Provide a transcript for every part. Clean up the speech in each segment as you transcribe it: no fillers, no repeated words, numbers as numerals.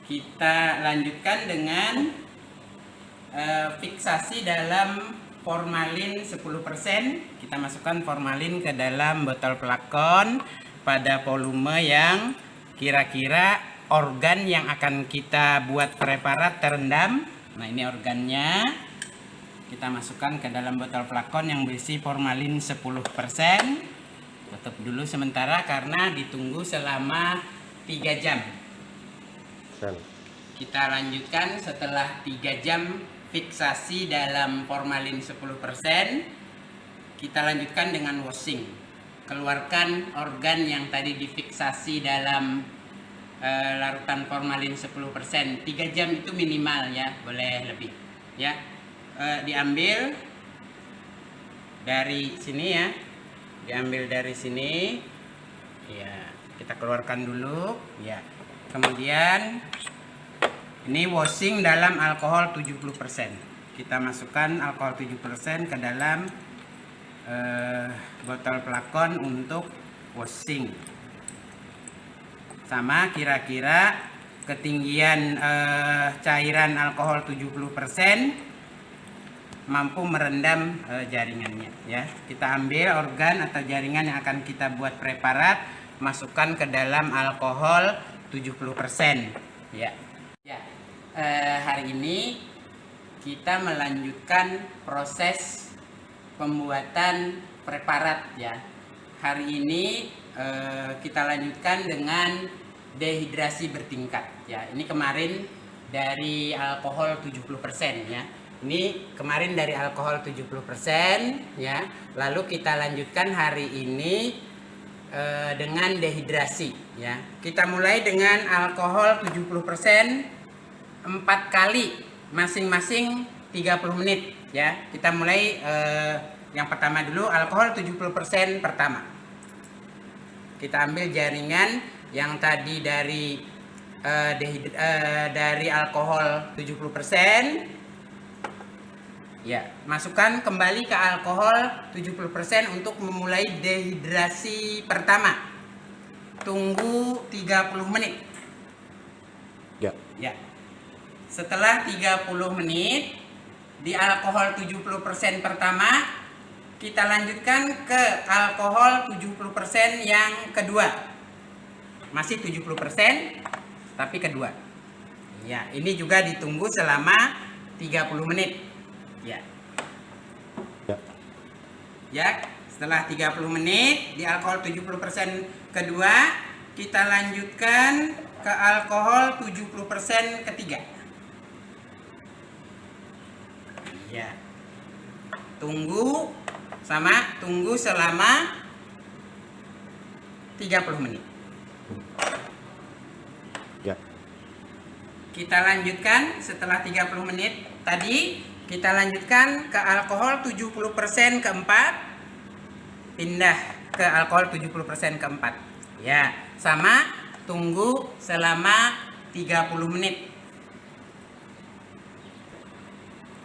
Kita lanjutkan dengan fiksasi dalam formalin 10%. Kita masukkan formalin ke dalam botol pelakon pada volume yang kira-kira organ yang akan kita buat preparat terendam. Nah, ini organnya. Kita masukkan ke dalam botol pelakon yang berisi formalin 10%. Tutup dulu sementara karena ditunggu selama 3 jam. Kita lanjutkan setelah 3 jam fiksasi dalam formalin 10%. Kita lanjutkan dengan washing. Keluarkan organ yang tadi difiksasi dalam larutan formalin 10%. 3 jam itu minimal ya, boleh lebih ya. Diambil dari sini ya. Diambil dari sini. Ya, kita keluarkan dulu ya. Kemudian ini washing dalam alkohol 70%. Kita masukkan alkohol 70% ke dalam botol pelakon untuk washing. Sama kira-kira ketinggian cairan alkohol 70% mampu merendam jaringannya ya. Kita ambil organ atau jaringan yang akan kita buat preparat, masukkan ke dalam alkohol 70% ya. Hari ini kita melanjutkan proses pembuatan preparat ya. Hari ini kita lanjutkan dengan dehidrasi bertingkat ya. Ini kemarin dari alkohol 70% ya. Ini kemarin dari alkohol 70% ya. Lalu kita lanjutkan hari ini dengan dehidrasi ya. Kita mulai dengan alkohol 70% 4 kali masing-masing 30 menit ya. Kita mulai yang pertama dulu, alkohol 70% pertama. Kita ambil jaringan yang tadi dari alkohol 70% ya, masukkan kembali ke alkohol 70% untuk memulai dehidrasi pertama. Tunggu 30 menit ya. Setelah 30 menit di alkohol 70% pertama, kita lanjutkan ke alkohol 70% yang kedua. Masih 70% tapi kedua. Ya, ini juga ditunggu selama 30 menit. Ya, setelah 30 menit di alkohol 70% kedua, kita lanjutkan ke alkohol 70% ketiga. Ya. Tunggu selama 30 menit. Ya. Kita lanjutkan setelah 30 menit tadi, kita lanjutkan ke alkohol 70% keempat, pindah ke alkohol 70% keempat. Ya, sama, tunggu selama 30 menit.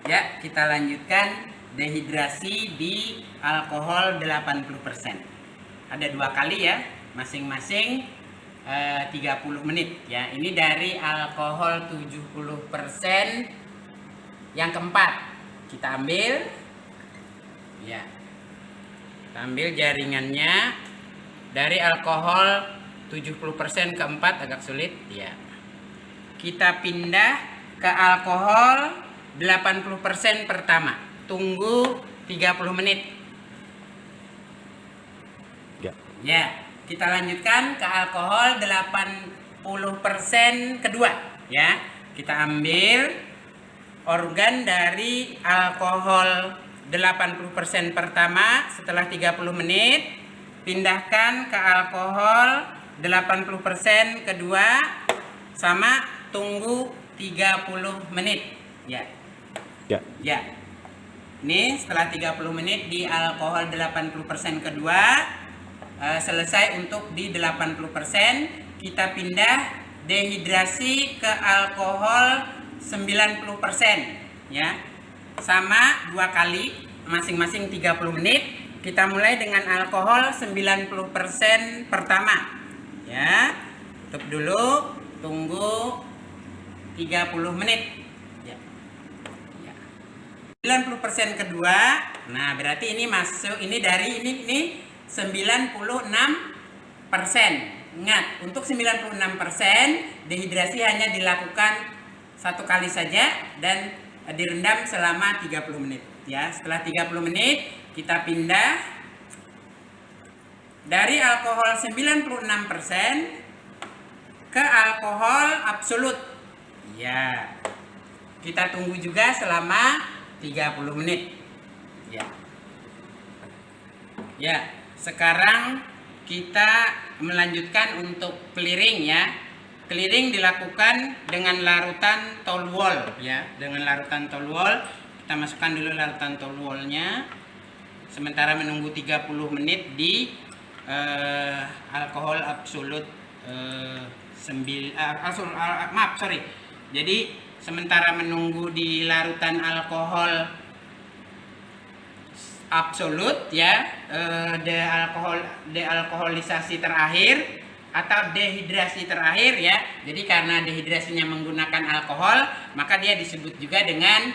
Ya, kita lanjutkan dehidrasi di alkohol 80%. Ada 2 kali ya, masing-masing 30 menit ya. Ini dari alkohol 70% yang keempat. Kita ambil ya. Kita ambil jaringannya dari alkohol 70% keempat, agak sulit ya. Kita pindah ke alkohol 80% pertama. Tunggu 30 menit. Ya, kita lanjutkan ke alkohol 80% kedua ya. Kita ambil organ dari alkohol 80% pertama setelah 30 menit, pindahkan ke alkohol 80% kedua, sama, tunggu 30 menit ya. Ini setelah 30 menit di alkohol 80% kedua selesai untuk di 80%, kita pindah dehidrasi ke alkohol 90% ya. Sama 2 kali masing-masing 30 menit. Kita mulai dengan alkohol 90% pertama ya. Tutup dulu, tunggu 30 menit. Ya. Ya. 90% kedua. Nah, berarti ini masuk, ini dari ini 96%. Ingat, untuk 96% dehidrasi hanya dilakukan 1 kali saja dan direndam selama 30 menit. Ya, setelah 30 menit kita pindah dari alkohol 96% ke alkohol absolut. Ya. Kita tunggu juga selama 30 menit. Ya. Ya, sekarang kita melanjutkan untuk clearing ya. Clearing dilakukan dengan larutan toluol ya. Dengan larutan toluol, kita masukkan dulu larutan toluolnya. Sementara menunggu 30 menit di alkohol absolut Jadi sementara menunggu di larutan alkohol absolut ya, dealkoholisasi terakhir atau dehidrasi terakhir ya. Jadi karena dehidrasinya menggunakan alkohol, maka dia disebut juga dengan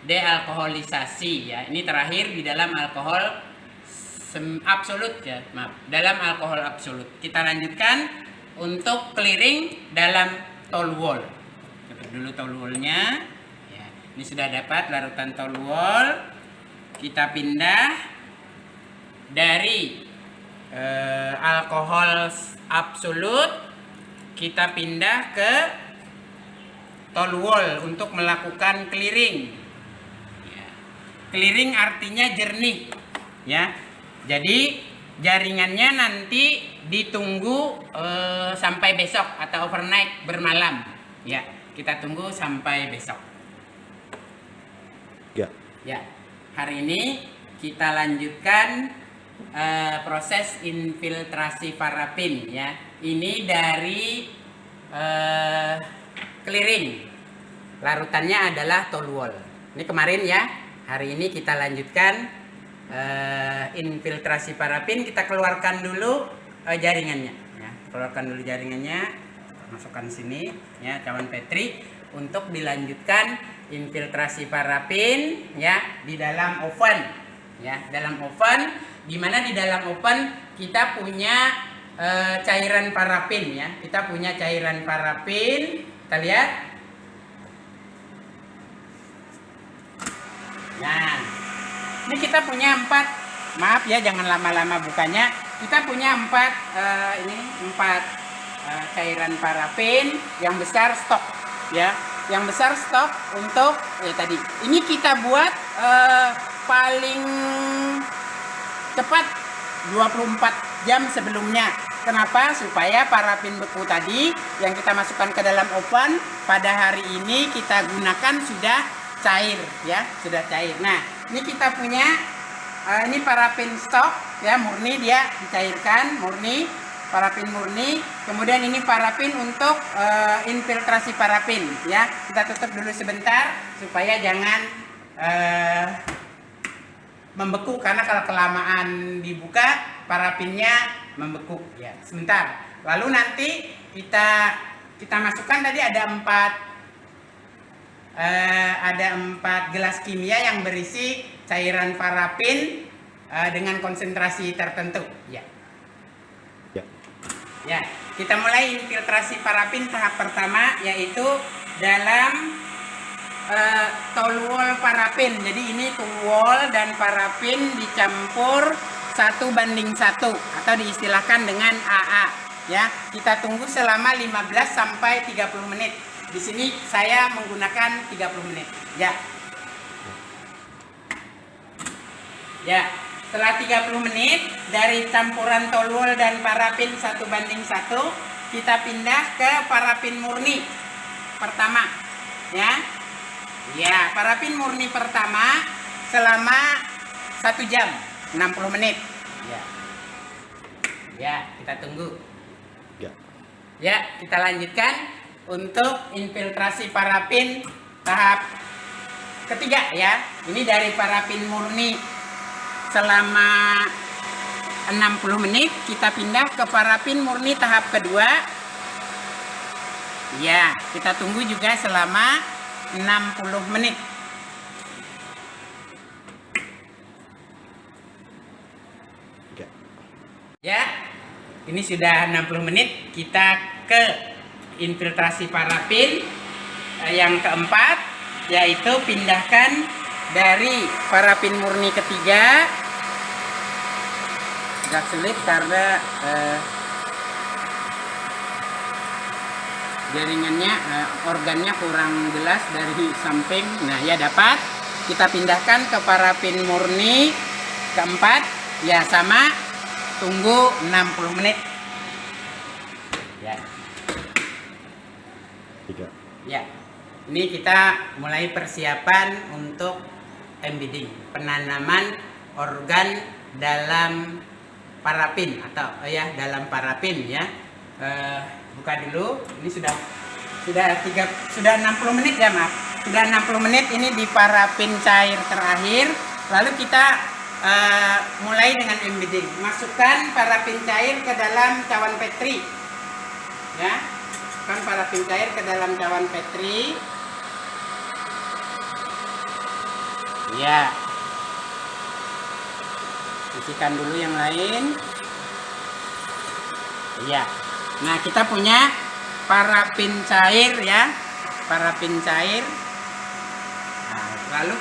dealkoholisasi ya. Ini terakhir di dalam alkohol absolut ya, maaf, dalam alkohol absolut. Kita lanjutkan untuk clearing dalam toluol. Tutup dulu toluolnya ya. Ini sudah dapat larutan toluol. Kita pindah dari alkohol absolut, kita pindah ke toluol untuk melakukan clearing ya. Clearing artinya jernih ya. Jadi jaringannya nanti ditunggu sampai besok atau overnight, bermalam ya. Kita tunggu sampai besok ya. Ya, hari ini kita lanjutkan proses infiltrasi parafin ya. Ini dari clearing, larutannya adalah toluol. Ini kemarin ya. Hari ini kita lanjutkan infiltrasi parafin. Kita keluarkan dulu jaringannya ya. Keluarkan dulu jaringannya, masukkan sini ya, cawan Petri, untuk dilanjutkan infiltrasi parafin ya di dalam oven ya. Dalam oven, dimana di dalam oven kita punya cairan parafin ya. Kita punya cairan parafin, kita lihat. Nah, ini kita punya 4, maaf ya jangan lama-lama bukanya. Kita punya 4 cairan parafin yang besar stok ya. Yang besar stok untuk tadi. Ini kita buat paling cepat 24 jam sebelumnya. Kenapa? Supaya parafin beku tadi yang kita masukkan ke dalam oven pada hari ini kita gunakan sudah cair ya, sudah cair. Nah, ini kita punya ini parafin stok ya, murni, dia dicairkan murni, parafin murni. Kemudian ini parafin untuk infiltrasi parafin ya. Kita tutup dulu sebentar supaya jangan membeku, karena kalau kelamaan dibuka parafinnya membeku ya. Sebentar. Lalu nanti kita masukkan, tadi ada 4 gelas kimia yang berisi cairan parafin dengan konsentrasi tertentu ya. Ya, kita mulai infiltrasi parafin tahap pertama, yaitu dalam toluol parafin. Jadi ini toluol dan parafin dicampur 1:1 atau diistilahkan dengan AA ya. Kita tunggu selama 15 sampai 30 menit. Di sini saya menggunakan 30 menit ya. Ya, setelah 30 menit dari campuran toluol dan parafin 1:1, kita pindah ke parafin murni pertama ya. Ya, parafin murni pertama selama 1 jam 60 menit. Ya. Ya, kita tunggu. Ya. Ya, kita lanjutkan untuk infiltrasi parafin tahap ketiga ya. Ini dari parafin murni selama 60 menit, kita pindah ke parafin murni tahap kedua Ya, kita tunggu juga selama 60 menit. Ya, ini sudah 60 menit. Kita ke infiltrasi parafin yang keempat, yaitu pindahkan dari parafin murni ketiga. Agak sulit karena jaringannya, organnya kurang jelas dari samping. Nah ya, dapat kita pindahkan ke parafin murni keempat. Ya sama, tunggu 60 menit. Ya. Ya, ini kita mulai persiapan untuk embedding, penanaman organ dalam parafin atau dalam parafin ya. Buka dulu. Ini sudah 60 menit ya, maaf. Sudah 60 menit ini di parafin cair terakhir. Lalu kita mulai dengan embedding. Masukkan parafin cair ke dalam cawan Petri. Ya. Masukkan parafin cair ke dalam cawan Petri. Ya. Isikan dulu yang lain. Ya. Nah, kita punya parafin cair ya, parafin cair. Nah, lalu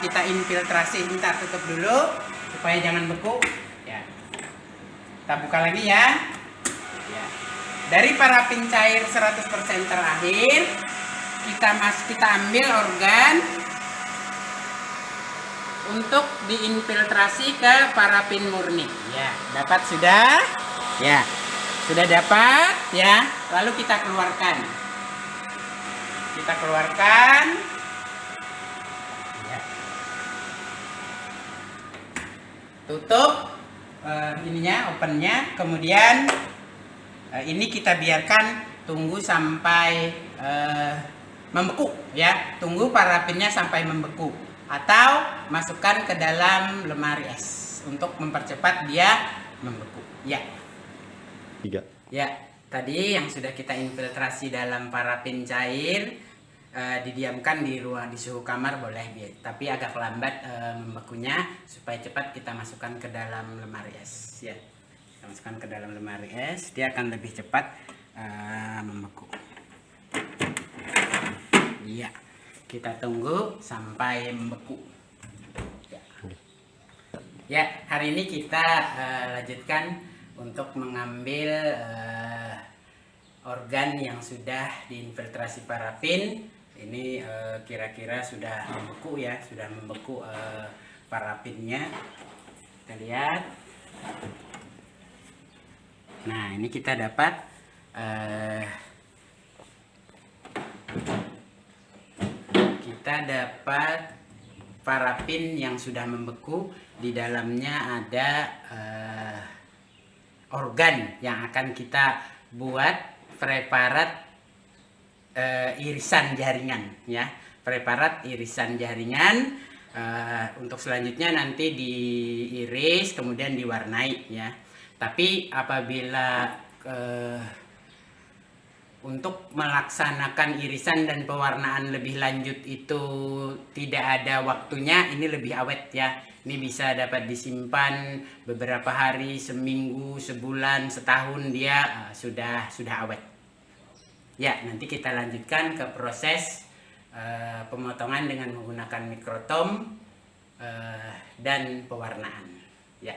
kita infiltrasi. Bentar, tutup dulu supaya jangan beku. Ya. Kita buka lagi ya. Ya. Dari parafin cair 100% terakhir, kita ambil organ untuk diinfiltrasi ke parafin murni. Ya, dapat sudah? Ya. Sudah dapat ya, lalu kita keluarkan. Kita keluarkan. Ya. Tutup ininya, opennya. Kemudian ini kita biarkan tunggu sampai membeku ya. Tunggu parafinnya sampai membeku atau masukkan ke dalam lemari es untuk mempercepat dia membeku. Ya. Ya, tadi yang sudah kita infiltrasi dalam parafin cair didiamkan di suhu kamar boleh, tapi agak lambat membekunya. Supaya cepat kita masukkan ke dalam lemari es ya. Kita masukkan ke dalam lemari es, dia akan lebih cepat membeku. Iya, kita tunggu sampai membeku. Ya, hari ini kita lanjutkan untuk mengambil organ yang sudah diinfiltrasi parafin. Ini kira-kira sudah membeku ya, sudah membeku parafinnya. Kita lihat. Nah, ini kita dapat parafin yang sudah membeku. Di dalamnya ada organ yang akan kita buat preparat irisan jaringan ya, preparat irisan jaringan. Untuk selanjutnya nanti diiris kemudian diwarnai ya. Tapi apabila untuk melaksanakan irisan dan pewarnaan lebih lanjut itu tidak ada waktunya, ini lebih awet ya. Ini bisa dapat disimpan beberapa hari, seminggu, sebulan, setahun, dia sudah awet. Ya, nanti kita lanjutkan ke proses pemotongan dengan menggunakan mikrotom dan pewarnaan. Ya.